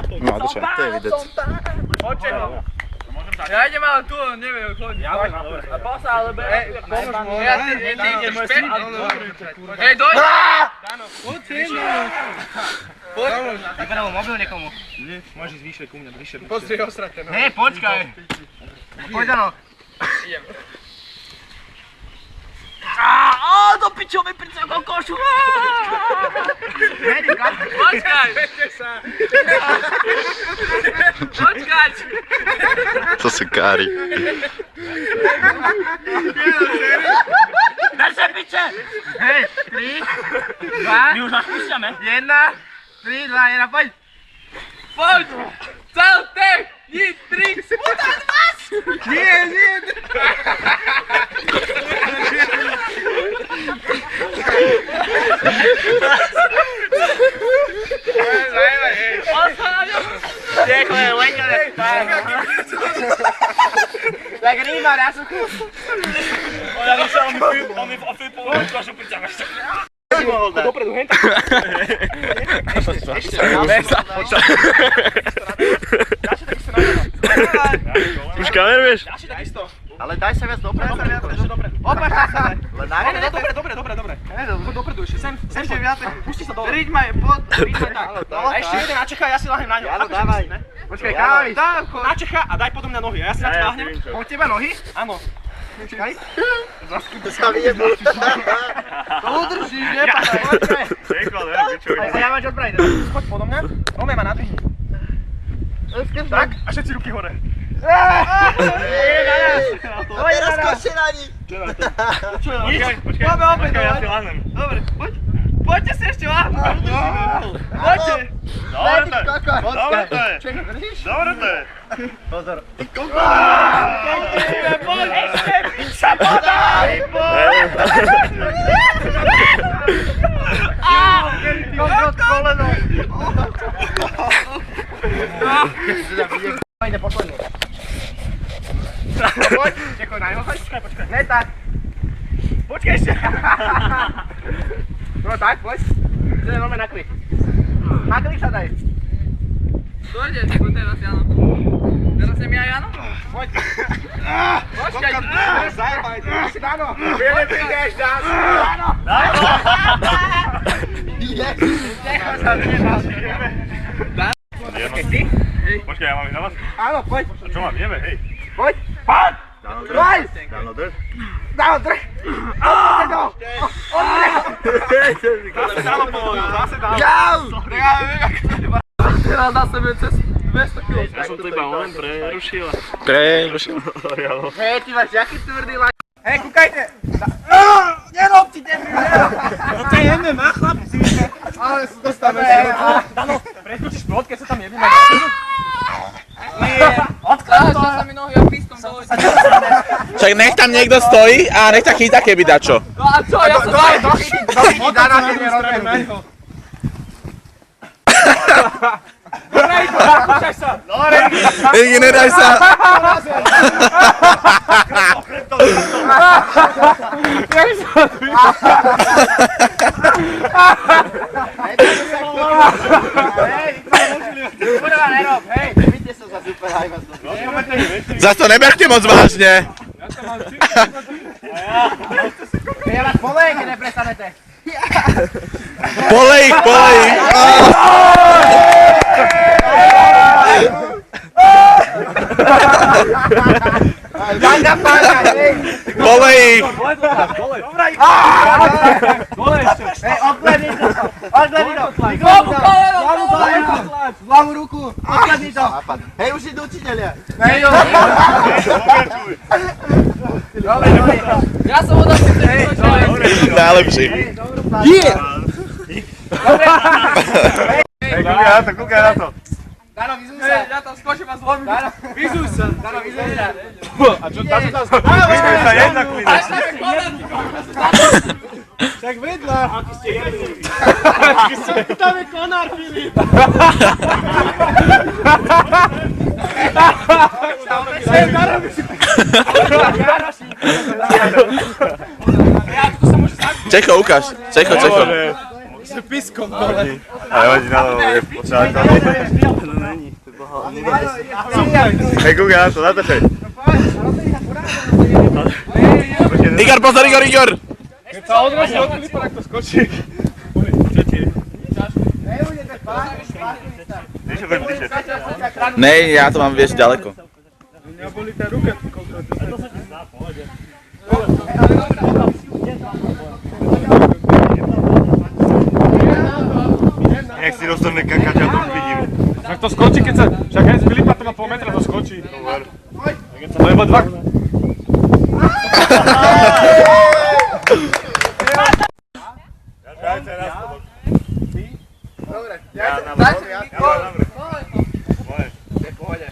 No, to je vidieť. Poďte ho. Ja idem ale tu, neviem, chodí. Ja môžem, dobre. A posa, ale pomôž mu. Ja ty ideš späť. Hej, doj! Dano, poď sem. Poď. Vyberal mobil niekomu. Nie, môžeš ísť vyššie ku mňa, vyššie. Pozri, osrate. Hej, počkaj. Poď, Dano. Idem. Do pičovej pri celkom košu! Počkaj! Počkať! To sú kári. Daj sa piče! Hej, 3, 2, my už vás púšťame. 1, 3, 2, 1, poď! Poď! Calte! Nitrix! Putan vás! Nie! Lekker niet, maar dat is ook goed. Oh ja, die zou om even op het was op het dak. Dopredu, henta. Už kameruješ? Ale daj sa viac dopredu. Opäť sa daj. Dobre. Dopredu ešte, sem ešte viac. Pusti sa dole. Riď ma tak. A ešte jeden načechaj, ja si lahnem na ňo. Áno, dávaj. Počkaj, kávi. Načechaj a daj potom mňa nohy. Ja si na to lahnem. Od teba nohy? Áno. Počkaj. Sa vyjebú. To udržíš, nepadaj. A ja máš odbrať. Choď podo mňa. Ome ma nadvihni. Tak, a všetci ruky hore. Teraz koši na nich! Počkaj, ja si lahnem. Dobre, poď. Poďte si ešte láhnuť. Poďte. Dobre to je. Čekaj, držíš? Dobre to je. Pozor. Poď, ešte piča, podaj! Kokot koleno. Ide posledný. Poď, čekaj, na ňo, počkaj. Ne tak. Počkaj ešte. No tak, poď. Ide normálne na klik. Na klik sa daj. Dojde, poď teraz Jano. Teraz sem ja Jano? Poď. Počkaj. Zajebaj, ty si Dano. Vieme, prídeš, Dano. Dano. Nechaj sa, Dano. Počkaj, ty? Počkaj, ja mám ísť na vás? Áno, poď. A čo mám, ideme, hej. Poď. Poď. Poď. Dano, drž. Dano, drž. Odredo. Zase Dano povolil, zase Dano. Jau. Teraz dá sebe cez 200 kg. Ja som to iba len prerušil. Hej, ty máš jaký tvrdý laj. Hej, kúkajte. Nerobte, debil. No to je jedné, má chlapci. Ale sú dostaneme. Dano, preskočíš plot, keď sa tam jedným Nie. Odklad to. Sa mi nohy a pískom dole. Však nech tam niekto stojí a nech ťa chytá, keby dačo. No a čo, ja som aj dochytí Dana, keď nerobíme. Dobre, zakúšaj sa. Ej, nedaj sa. Zas to neberte moc vážne. Ja vás povej, keď neprestanete. Polej ich. Polej ich. Odkladni to. Zľavú ruku. Odkladni to. Hej, už idú učiteľia. Ja som odostupný. Najlepší. Hej, kúkaj na to. Dano, vyzuj sa. Ja tam skočím a zlomím. Vyzuj sa. Dano, vyzuj sa. A čo, tam sa skočí? Vyskoj sa jedna klína. Tak vedľa. Aký ste jedný. Tam je konár, Filip. Čecho, ukáž. Čecho. pískom, vole. Ale hodí na lovo, je potřeba tam. Hej, koukaj na to, natáčaj. Igor, pozor, Igor! Keď sa odrazí od klipa, tak to skočí. Víš, budem bližšie. Ne, já to mám, vieš, ďaleko. Mňa bolí tá ruka. Nech si rozhodne kakať, ja to vidím. Tak to skočí, keď sa... Však aj z Filipa to má pol metra, to skočí. To je iba dva... Dajte raz to bok. Dobre, Ja na vrch. Moje. je v pohode.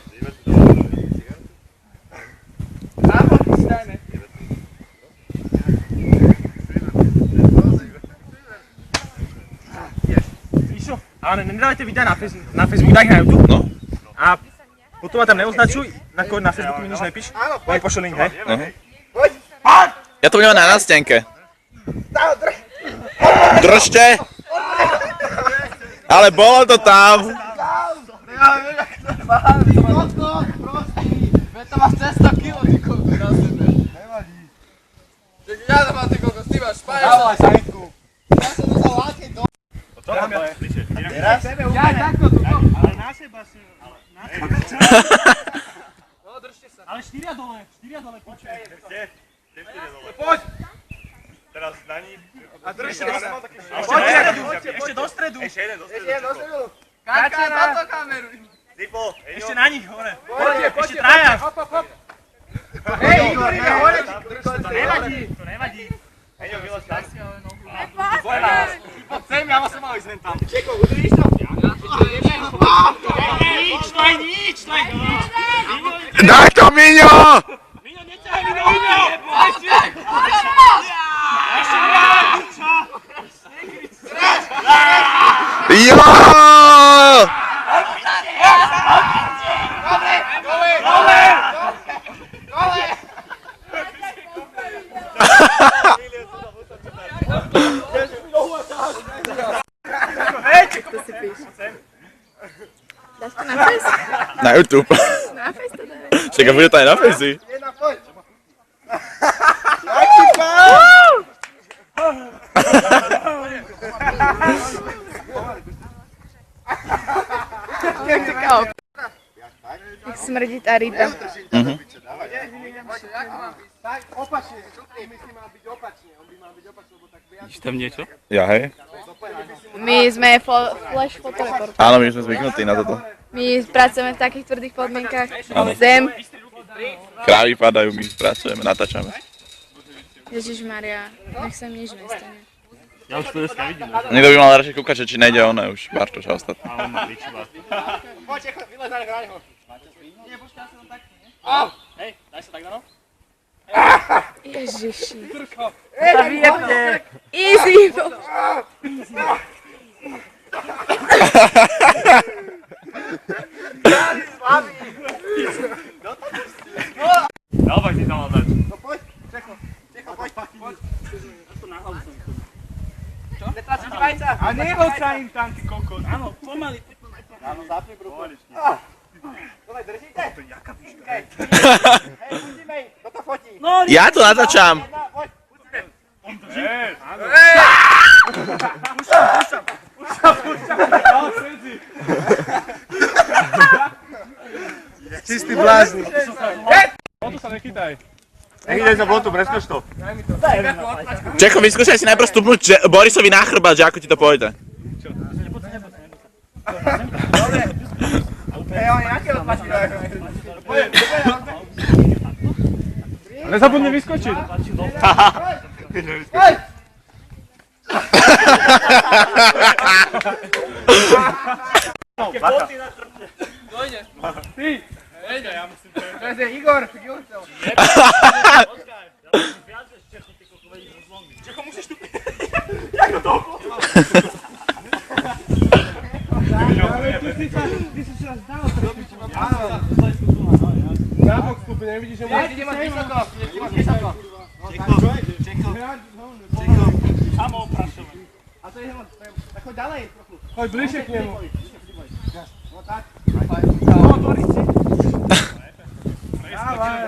Ale nedávajte videa na Facebook, daj ich na YouTube. No. A potom ma tam neoznačuj, na Facebooku mi nič nepíš. Bo mi pošli link, hej. Ja to budem na nástenke. Držte! Ale bolo to tam! To máš 100 kg, ty kokos na sebe. Nevadí. Ja to mám, ty kokos, ty máš spájaš. Dávaj sanitku. Ja som musel látkať do... Čo tam je? Bližšie. Teraz? Ja takto, tu. Ale na seba si... No, držte sa. Ale 4 dole, piče. Kde? Kde ide dole? Poď. Teraz na ní. A držte sa. Poďte, Ešte do stredu. Ešte jeden do stredu. Ešte do stredu. Kačka, na to kameru. Tipo, Ešte na nich, hore. Poďte, Ešte traja. Hop, hop, hop. Hej, Igor, ide hore. To nevadí, to nevadí. Eňo, vylož tam. Poď sem, ja vás som mal ísť len tam. Čeko, udržíš to? Nič, to je nič. Daj to, Miňo! Miňo, neťahaj mi do Miňo. Ešte Jo! Dáš to na face? Na YouTube. Na face to daj. Čekaj, bude to aj na Fejsi. Jedna, poď. Jak smrdí tá ryba. Tak, opačne. Myslím, mal byť opačne. On by mal byť opačne, lebo tak viac. tam niečo? Ja, hej. My sme flash fotoreporter. Áno, my sme zvyknutí na toto. My pracujeme v takých tvrdých podmienkach. Zem. Krávy padajú, my pracujeme, natáčame. Ježišmaria, nech sa nič nestane. Ja už to dneska vidím. Niekto by mal radšej kúkať, že či nejde ono už Bartoš a ostatní. Ale on má piču. Poď, Čeko, vylez na neho. Nie, počkaj, ja sa tam tak. Hej, daj sa tak na no. Ježiši. Tá vyjebne. Easy. Naopak si tam mal dať. No poď, Čeko, poď. Čo? Netlačíte vajca? A nehoď sa im tam, ty kokos. Áno, pomaly. Áno, zapni bruchu. Dobre, držíte? To je jaká piška. Hej, pustíme ich, kto to fotí? Ja to natáčam. Jedna, poď. Hej, áno. Čistý bláznik. O to sa nechytaj. Nechytaj sa botu, preskoč to. Čeko, vyskúšaj si najprv stupnúť Borisovi na chrbát, že ako ti to pôjde. Hej, oni aké odpačí dajú? Nezabudni vyskočiť. Hej! Ty. Nejde, ja musím to. To je Igor, Jurcel. Čeko, musíš tu... Jak to? Na bok vstúpi, nevidíš, že Ja, ide máš vysoko, ide máš vysoko. Čeko. Samo oprašové. A to je tak choď ďalej. Choď bližšie k nemu.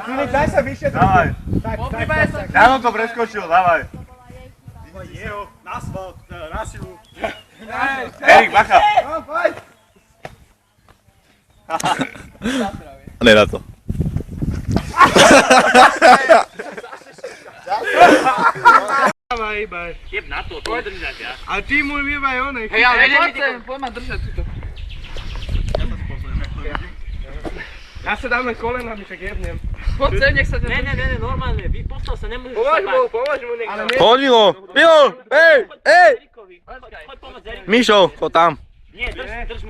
Filip, daj sa vyššie. Dávaj. Tak. Ja som to preskočil, dávaj. Jeho, na asfalt, na silu. Erik, bacha. No, poď. Nedá to. Dávaj, baj. Jeb na to držať ja. A ty môj vybaj onej. Hej, ale poď ma držať túto. Ja sa dám na kolena, my však jebnem. Poď sem, nech sa ťa... Ne, normálne, vy postav sa, nemôžeš Pomôž mu niekto. Poď Milo! Milo! Ej! Poď pomôcť Erikovi. Mišo, poď tam. Nie, drž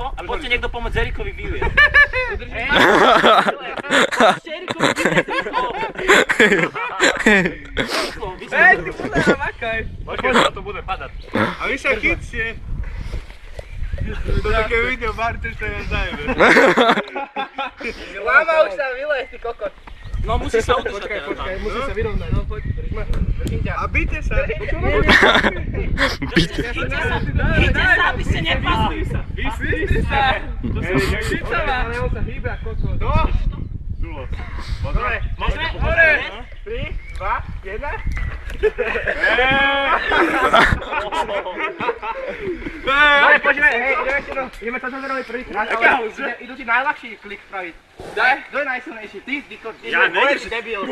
ho a poďte niekto pomôcť Erikovi vyvieť. Poďte Erikovi vyvieť. Ej, ty bude makaj. Počkej, sa to bude padať. A vy sa chyťte. To také video, Bartoš, to ja zajebe. Mama už sa vylez, ty kokot. No musí sa udržať teraz. Počkaj, musí sa vyrovnať. No poď, držme. A byte sa. Chyťte sa, aby ste nepadli. Vyspí sa. Chyť sa má. Ale on sa hýbe a kokot. No. Dobre. Môžeme? Hore. 3, 2, 1. Dobre, poďme, hej, ideme to robiť prvý. Idú ti najľahší klik spraviť. Kto je najsilnejší? Ty, Diko. Ja nejdeš. Debil.